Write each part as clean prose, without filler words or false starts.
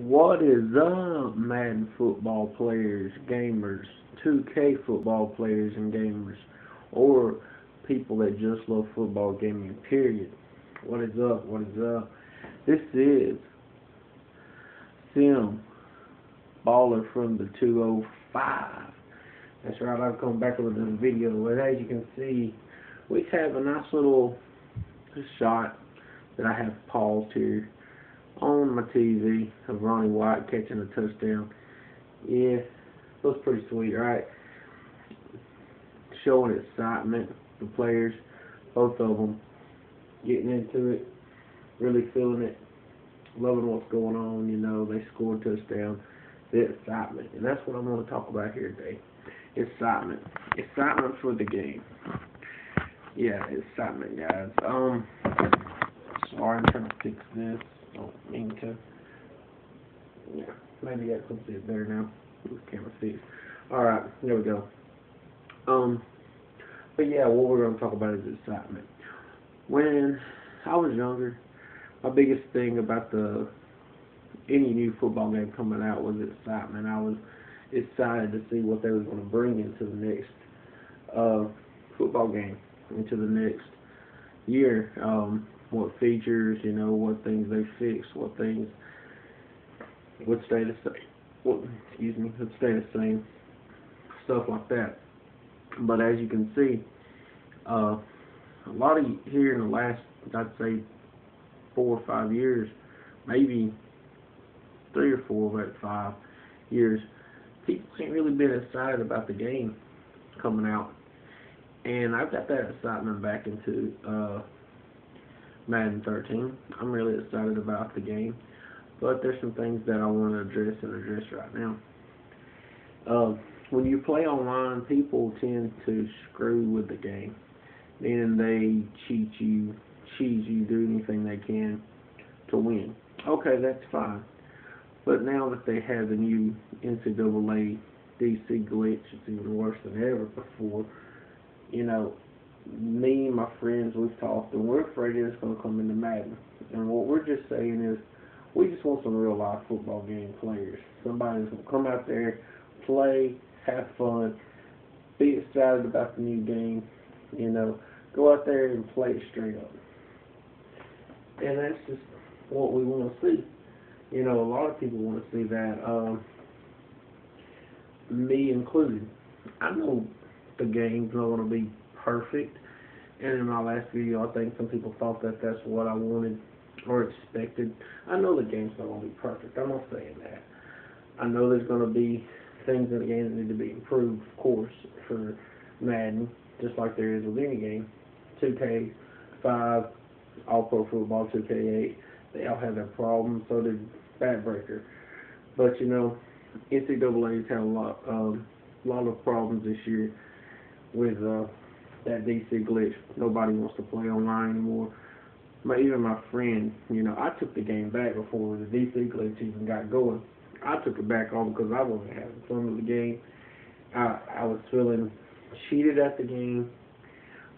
What is up, Madden football players, gamers, 2K football players and gamers, or people that just love football gaming, period? What is up? What is up? This is Sim, baller from the 205. That's right, I've come back with another video, and as you can see, we have a nice little shot that I have paused here on my TV of Ronnie White catching a touchdown. Yeah, looks pretty sweet, right? Showing excitement, the players, both of them, getting into it, really feeling it, loving what's going on. You know, they scored a touchdown, the excitement, and that's what I'm going to talk about here today. Excitement for the game. Yeah, excitement, guys. Sorry, I'm trying to fix this. Don't mean to. Yeah, maybe that comes it better now. This camera fixed. Alright, there we go. But yeah, what we're going to talk about is excitement. When I was younger, my biggest thing about any new football game coming out was excitement. I was excited to see what they was going to bring into the next football game, into the next year. What features, you know, what things they fixed, what things would stay the same. Would stay the same. Stuff like that. But as you can see, a lot of here in the last, I'd say, 4 or 5 years, maybe 3 or 4, but 5 years, people ain't really been excited about the game coming out. And I've got that excitement back into Madden 13. I'm really excited about the game, but there's some things that I want to address right now. When you play online, people tend to screw with the game, meaning they cheat you, do anything they can to win. Okay, that's fine. But now that they have the new NCAA DC glitch, it's even worse than ever before. You know, me and my friends, we've talked, and we're afraid it's going to come into Madden. And what we're just saying is, we just want some real life football game players. Somebody that's going to come out there, play, have fun, be excited about the new game, you know, go out there and play it straight up. And that's just what we want to see. You know, a lot of people want to see that, me included. I know the game's not going to be perfect, and in my last video I think some people thought that that's what I wanted or expected. I know the game's not going to be perfect. I'm not saying that. I know there's going to be things in the game that need to be improved, of course, for Madden, just like there is with any game. 2K5, All Pro Football, 2K8, they all have their problems, so did Backbreaker. But you know, NCAA's had a lot of problems this year with that DC glitch. Nobody wants to play online anymore. Even my friend, you know, I took the game back before the DC glitch even got going. I took it back on because I wasn't having fun with the game. I was feeling cheated at the game,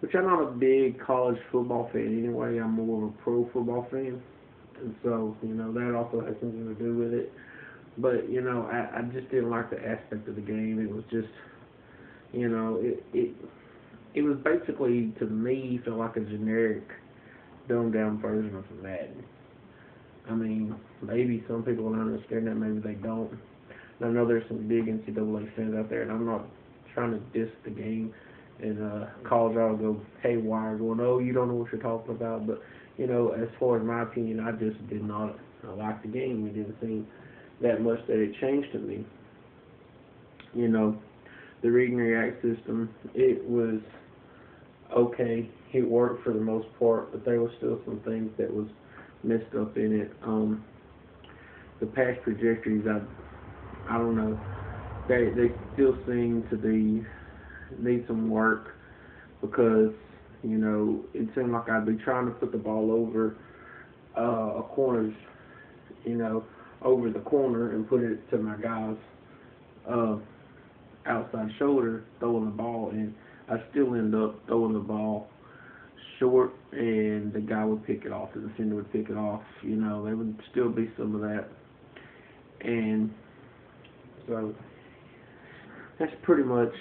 which I'm not a big college football fan anyway. I'm more of a pro football fan. And so, you know, that also has something to do with it. But, you know, I just didn't like the aspect of the game. It was just, you know, it was basically, to me, felt like a generic, dumbed-down version of Madden. I mean, maybe some people don't understand that, maybe they don't. And I know there's some big NCAA fans out there, and I'm not trying to diss the game and cause y'all to go haywire, going, oh, you don't know what you're talking about. But, you know, as far as my opinion, I just did not like the game. It didn't seem that much that it changed to me. You know, the read and react system, it was okay. It worked for the most part, but there was still some things that was messed up in it. The pass trajectories, I don't know. They still seem to need some work, because, you know, it seemed like I'd be trying to put the ball over a corner's, you know, over the corner and put it to my guy's outside shoulder, throwing the ball, and I still end up throwing the ball short, and the guy would pick it off, the defender would pick it off. You know, there would still be some of that. And so that's pretty much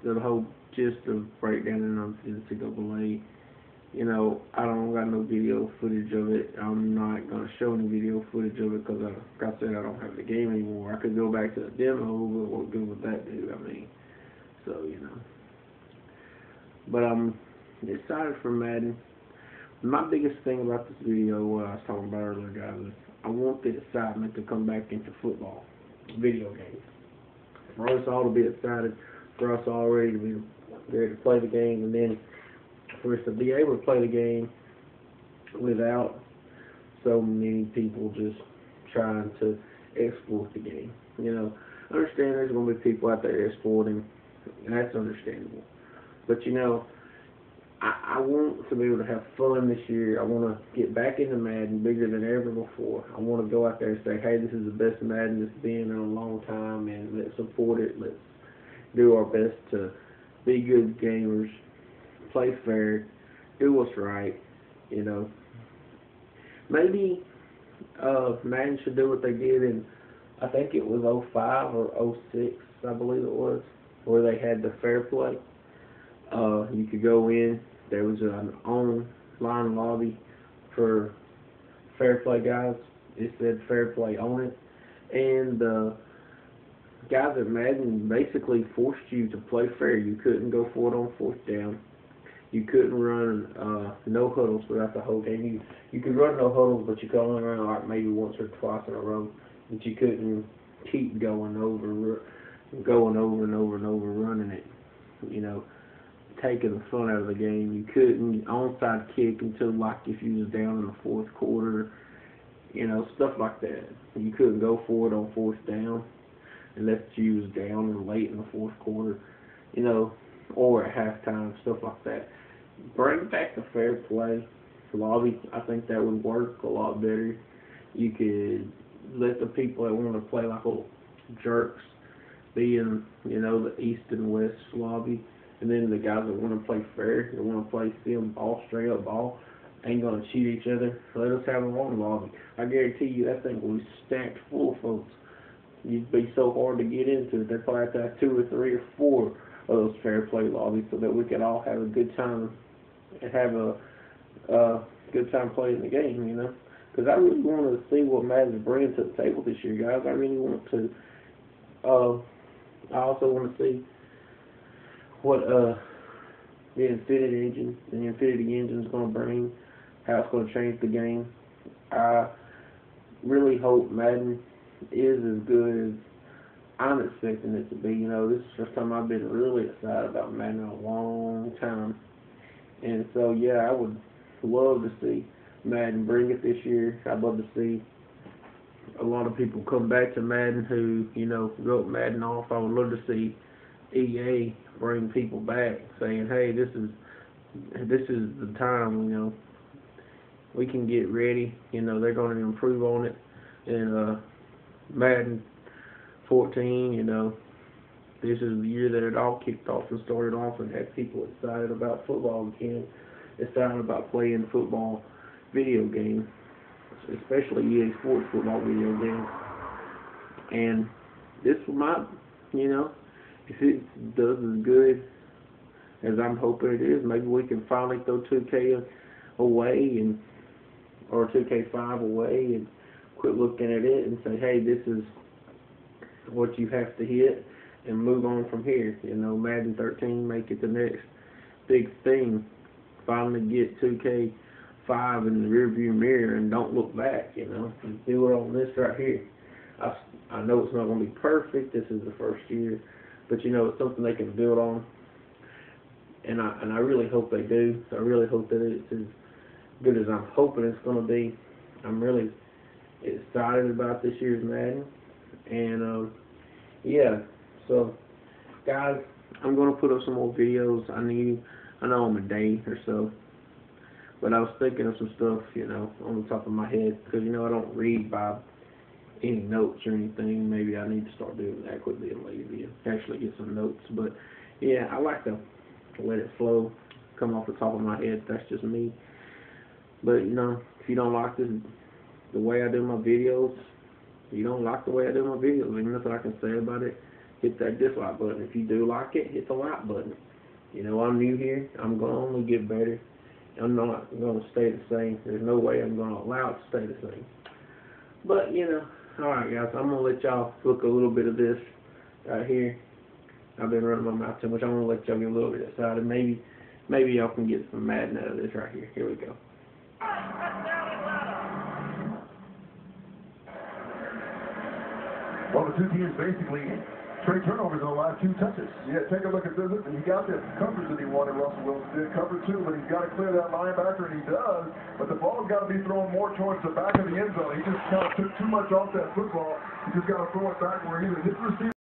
the whole gist of breakdown of NCAA. You know, I don't got no video footage of it. I'm not going to show any video footage of it because, like I said, I don't have the game anymore. I could go back to the demo, but what good would that do? I mean, so, you know. But I'm excited for Madden. My biggest thing about this video, what I was talking about earlier, guys, is I want the excitement to come back into football, video games. For us all to be excited, for us all ready to be ready to play the game, and then for us to be able to play the game without so many people just trying to exploit the game. You know, I understand there's going to be people out there exploiting, and that's understandable. But, you know, I want to be able to have fun this year. I want to get back into Madden bigger than ever before. I want to go out there and say, hey, this is the best Madden it's been in a long time, and let's support it. Let's do our best to be good gamers, play fair, do what's right, you know. Maybe Madden should do what they did in, I think it was 05 or 06, I believe it was, where they had the fair play. You could go in, there was an online lobby for fair play guys. It said fair play on it. And the guys at Madden basically forced you to play fair. You couldn't go for it on fourth down. You couldn't run no huddles throughout the whole game. You could run no huddles, but you could only run like maybe once or twice in a row. But you couldn't keep going over and over running it. You know, taking the fun out of the game. You couldn't onside kick until like if you was down in the fourth quarter. You know, stuff like that. You couldn't go for it on fourth down unless you was down or late in the fourth quarter. You know, or at halftime, stuff like that. Bring back the fair play lobby. I think that would work a lot better. You could let the people that want to play like little jerks be in, you know, the east and west lobby, and then the guys that want to play fair, that want to play sim ball, straight up ball, ain't gonna cheat each other. Let us have our own lobby. I guarantee you that thing will be stacked full of folks. You'd be so hard to get into it. They'd probably have to have 2 or 3 or 4 of those fair play lobbies so that we could all have a good time and have a good time playing the game, you know. Because I really want to see what Madden's bringing to the table this year, guys. I really want to. I also want to see what the Infinity Engine is going to bring, how it's going to change the game. I really hope Madden is as good as I'm expecting it to be. You know, this is the first time I've been really excited about Madden in a long time. And so, yeah, I would love to see Madden bring it this year. I'd love to see a lot of people come back to Madden who, you know, wrote Madden off. I would love to see EA bring people back saying, hey, this is the time, you know. We can get ready. You know, they're going to improve on it. And Madden 14, you know, this is the year that it all kicked off and started off and had people excited about football again, excited about playing football video games, especially EA Sports football video games. And this might, you know, if it does as good as I'm hoping it is, maybe we can finally throw 2K away or 2K5 away and quit looking at it and say, hey, this is what you have to hit and move on from here. You know, Madden 13, make it the next big thing. Finally get 2K5 in the rearview mirror and don't look back, you know, and do it on this right here. I know it's not going to be perfect. This is the first year. But, you know, it's something they can build on. And I really hope they do. I really hope that it's as good as I'm hoping it's going to be. I'm really excited about this year's Madden. And, yeah. So, guys, I'm going to put up some more videos. I know I'm a day or so. But I was thinking of some stuff, you know, on the top of my head. Because, you know, I don't read by any notes or anything. Maybe I need to start doing that, quit being lazy and actually get some notes. But, yeah, I like to let it flow, come off the top of my head. That's just me. But, you know, if you don't like this, the way I do my videos, you don't like the way I do my videos, there's nothing I can say about it, hit that dislike button. If you do like it, hit the like button. You know, I'm new here. I'm going to only get better. I'm not going to stay the same. There's no way I'm going to allow it to stay the same. But, you know, alright guys, I'm going to let y'all look a little bit of this right here. I've been running my mouth too much. I'm going to let y'all get a little bit excited. Maybe y'all can get some Madden out of this right here. Here we go. Well, the two teams basically trade turnovers in the last 2 touches. Yeah, take a look at this. And he got the coverage that he wanted. Russell Wilson did cover 2, but he's got to clear that linebacker, and he does. But the ball's got to be thrown more towards the back of the end zone. He just kind of took too much off that football. He just got to throw it back where either his receiver